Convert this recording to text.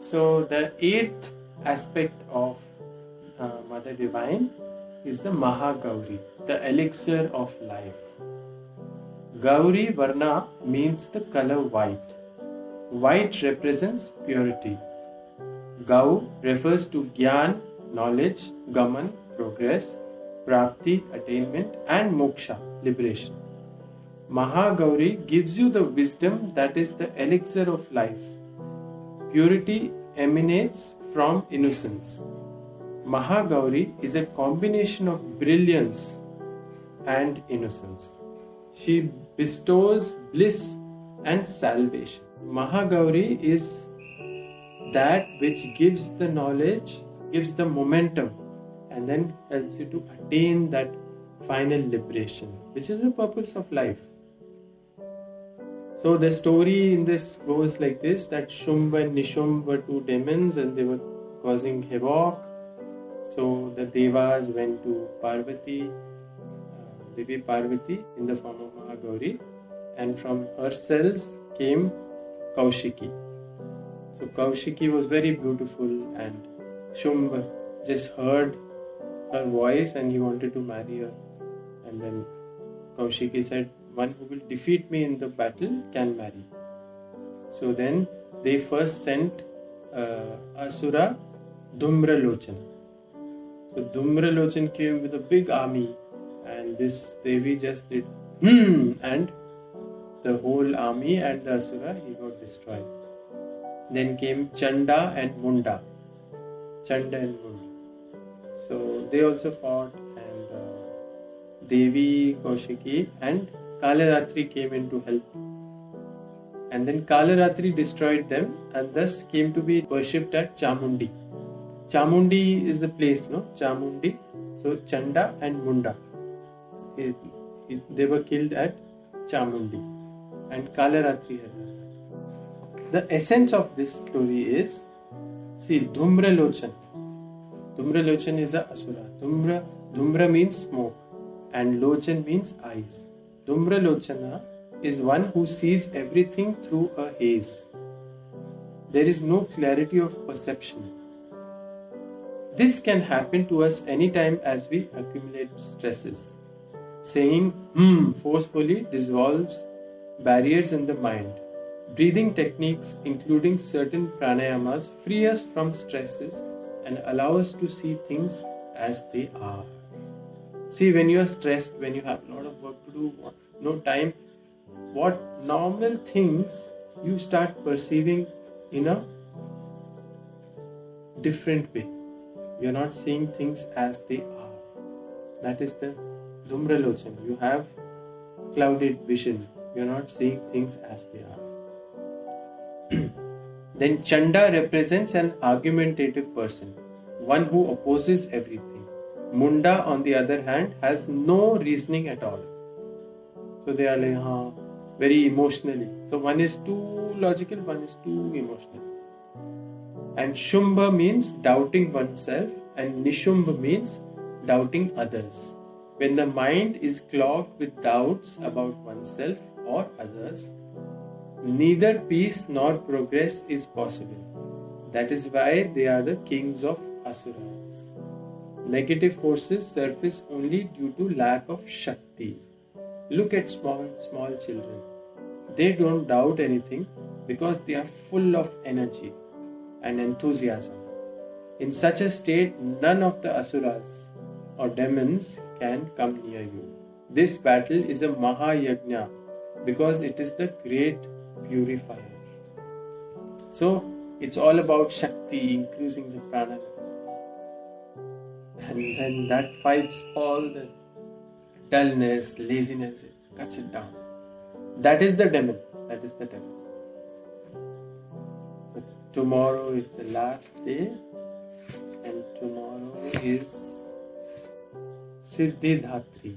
So the eighth aspect of Mother Divine is the Mahagauri, the elixir of life. Gauri Varna means the color white. White represents purity. Gau refers to Gyan, knowledge, Gaman, progress, Prapti, attainment, and Moksha, liberation. Mahagauri gives you the wisdom that is the elixir of life. Purity emanates from innocence. Mahagauri is a combination of brilliance and innocence. She bestows bliss and salvation. Mahagauri is that which gives the knowledge, gives the momentum, and then helps you to attain that final liberation, which is the purpose of life. So the story in this goes like this, that Shumb and Nishumb were two demons and they were causing havoc. So the Devas went to Parvati, Devi Parvati in the form of Mahagauri, and from her cells came Kaushiki. So Kaushiki was very beautiful, and Shumb just heard her voice and he wanted to marry her. And then Kaushiki said, one who will defeat me in the battle can marry. So then they first sent Asura Dhumralochan. So Dhumralochan came with a big army, and this Devi just did and the whole army and the Asura, he got destroyed. Then came Chanda and Munda. Chanda and Munda. So they also fought, and Devi, Kaushiki and Kalaratri came in to help. And then Kalaratri destroyed them and thus came to be worshipped at Chamundi. Chamundi is the place, no? Chamundi. So Chanda and Munda, they were killed at Chamundi, and Kalaratri had that. The essence of this story is, see, Dhumralochan. Dhumralochan is a asura. Dhumra means smoke and Lochan means eyes. Dhumralochana is one who sees everything through a haze. There is no clarity of perception. This can happen to us anytime as we accumulate stresses. Saying forcefully dissolves barriers in the mind. Breathing techniques, including certain pranayamas, free us from stresses and allow us to see things as they are. See, when you are stressed, when you have a lot of work to do, no time, what normal things you start perceiving in a different way. You are not seeing things as they are. That is the Dhumralochan. You have clouded vision. You are not seeing things as they are. Then Chanda represents an argumentative person, one who opposes everything. Munda, on the other hand, has no reasoning at all. So they are like, very emotionally. So one is too logical, one is too emotional. And Shumbha means doubting oneself, and Nishumbha means doubting others. When the mind is clogged with doubts about oneself or others, neither peace nor progress is possible. That is why they are the kings of Asuras. Negative forces surface only due to lack of Shakti. Look at small children. They don't doubt anything because they are full of energy and enthusiasm. In such a state, none of the Asuras or demons can come near you. This battle is a Mahayajna because it is the great purifier. So, it's all about Shakti, increasing the prana. And then that fights all the dullness, laziness, it cuts it down. That is the demon. That is the demon. So tomorrow is the last day, and tomorrow is Siddhidhatri.